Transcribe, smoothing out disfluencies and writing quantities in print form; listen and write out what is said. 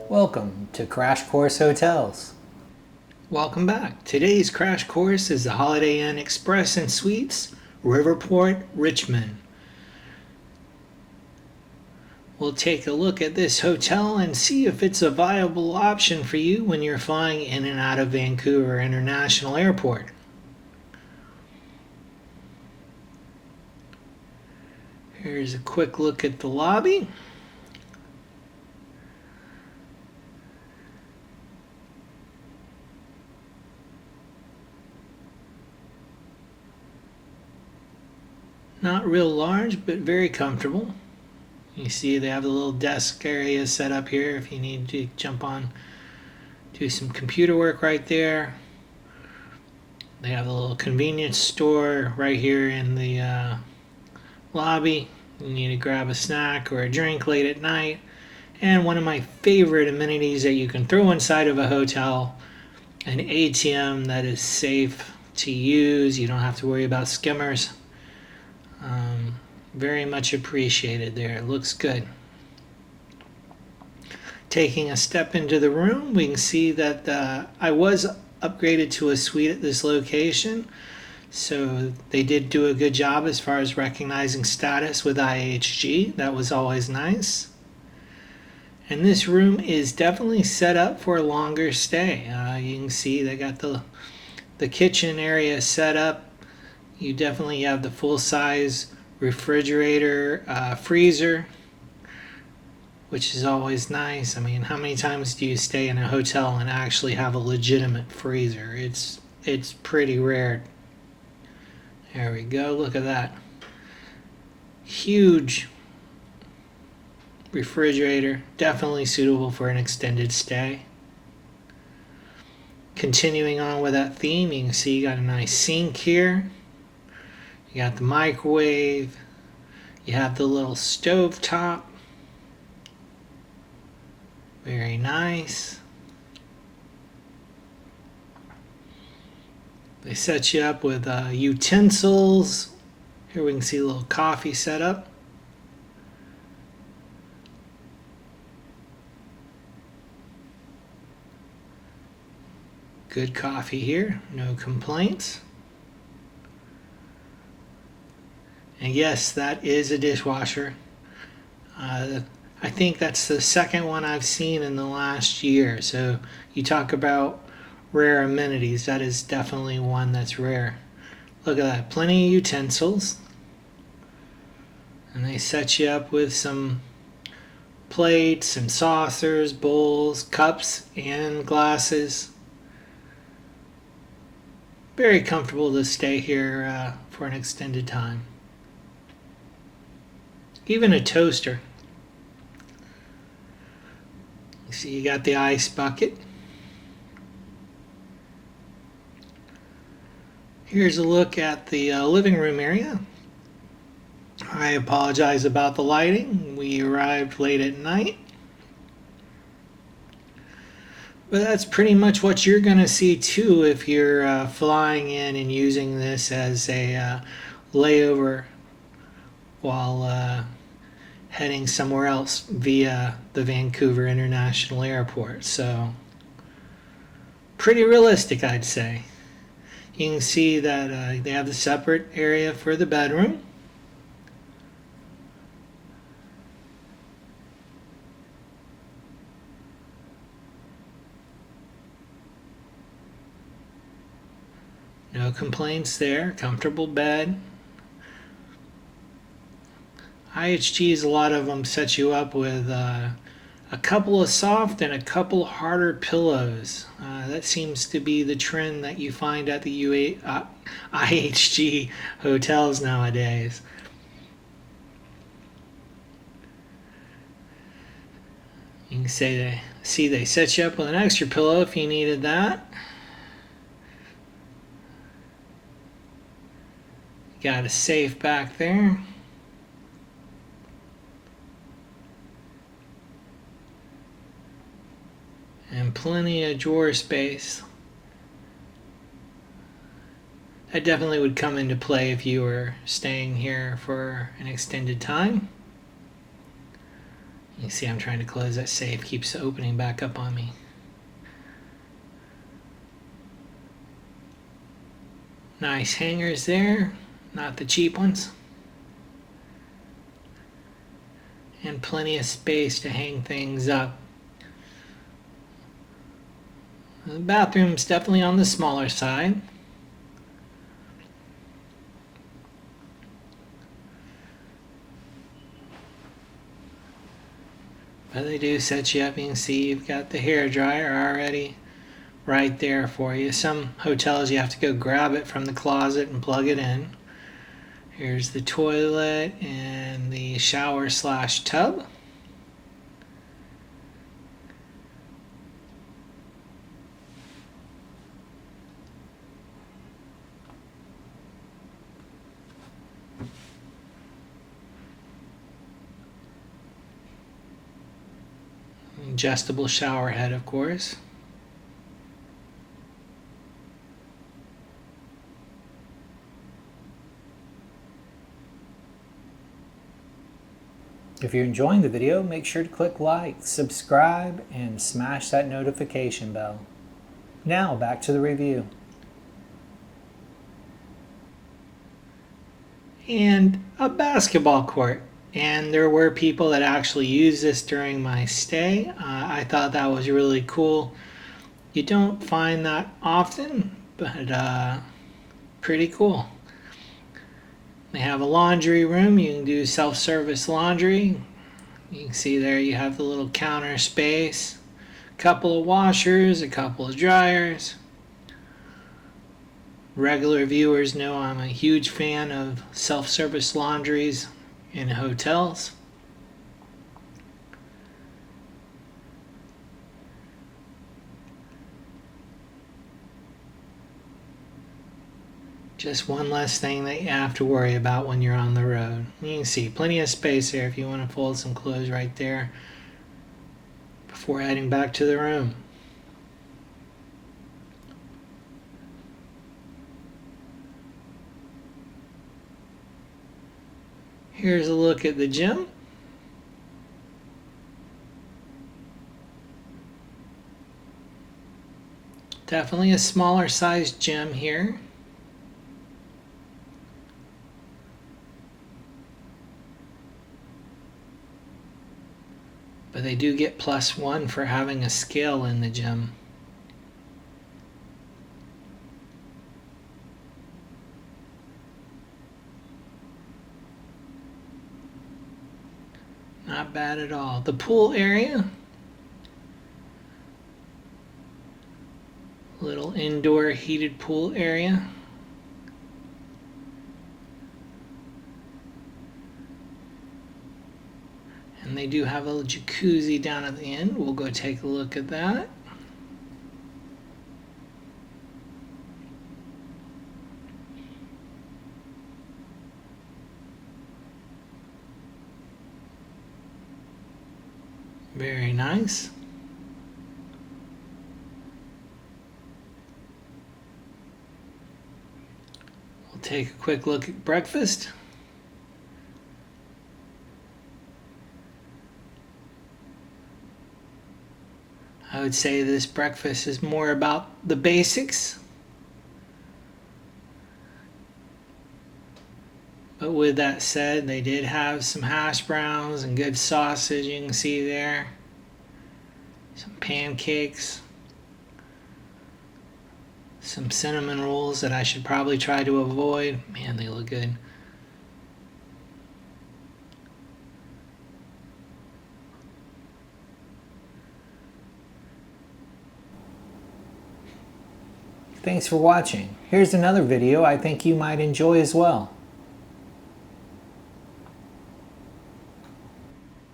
Welcome to Crash Course Hotels. Welcome back. Today's crash course is the Holiday Inn Express and Suites, Riverport, Richmond. We'll take a look at this hotel and see if it's a viable option for you when you're flying in and out of Vancouver International Airport. Here's a quick look at the lobby. Not real large, but very comfortable. You see they have the little desk area set up here if you need to jump on, do some computer work right there. They have a little convenience store right here in the lobby. You need to grab a snack or a drink late at night. And one of my favorite amenities that you can throw inside of a hotel, an ATM that is safe to use. You don't have to worry about skimmers. Very much appreciated there. It looks good. Taking a step into the room, we can see that I was upgraded to a suite at this location. So they did do a good job as far as recognizing status with IHG. That was always nice. And this room is definitely set up for a longer stay. You can see they got the kitchen area set up. You definitely have the full-size refrigerator, freezer, which is always nice. I mean, how many times do you stay in a hotel and actually have a legitimate freezer? It's pretty rare. There we go. Look at that. Huge refrigerator. Definitely suitable for an extended stay. Continuing on with that theme, you can see you got a nice sink here. You got the microwave. You have the little stove top. Very nice. They set you up with utensils. Here we can see a little coffee setup. Good coffee here, no complaints. And yes, that is a dishwasher. I think that's the second one I've seen in the last year. So you talk about rare amenities. That is definitely one that's rare. Look at that. Plenty of utensils. And they set you up with some plates and saucers, bowls, cups, and glasses. Very comfortable to stay here for an extended time. Even a toaster. You see you got the ice bucket. Here's a look at the living room area. I apologize about the lighting. We arrived late at night. But that's pretty much what you're going to see too if you're flying in and using this as a layover while heading somewhere else via the Vancouver International Airport. So pretty realistic, I'd say. You can see that they have the separate area for the bedroom. No complaints there. Comfortable bed. IHGs, a lot of them set you up with a couple of soft and a couple harder pillows. That seems to be the trend that you find at the IHG hotels nowadays. You can say they set you up with an extra pillow if you needed that. Got a safe back there. And plenty of drawer space. That definitely would come into play if you were staying here for an extended time. You see I'm trying to close that safe, keeps opening back up on me. Nice hangers there, not the cheap ones. And plenty of space to hang things up. The bathroom's definitely on the smaller side. But they do set you up. You can see you've got the hair dryer already right there for you. Some hotels you have to go grab it from the closet and plug it in. Here's the toilet and the shower / tub. Adjustable shower head, of course. If you're enjoying the video, make sure to click like, subscribe, and smash that notification bell. Now back to the review. And a basketball court. And there were people that actually used this during my stay. I thought that was really cool. You don't find that often, but pretty cool. They have a laundry room. You can do self-service laundry. You can see there you have the little counter space. A couple of washers, a couple of dryers. Regular viewers know I'm a huge fan of self-service laundries in hotels. Just one less thing that you have to worry about when you're on the road. You can see plenty of space there if you want to fold some clothes right there before heading back to the room. Here's a look at the gym. Definitely a smaller sized gym here. But they do get +1 for having a scale in the gym. Not bad at all. The pool area. Little indoor heated pool area. And they do have a jacuzzi down at the end. We'll go take a look at that. Very nice. We'll take a quick look at breakfast. I would say this breakfast is more about the basics. But with that said, they did have some hash browns and good sausage, you can see there. Some pancakes. Some cinnamon rolls that I should probably try to avoid. Man, they look good. Thanks for watching. Here's another video I think you might enjoy as well.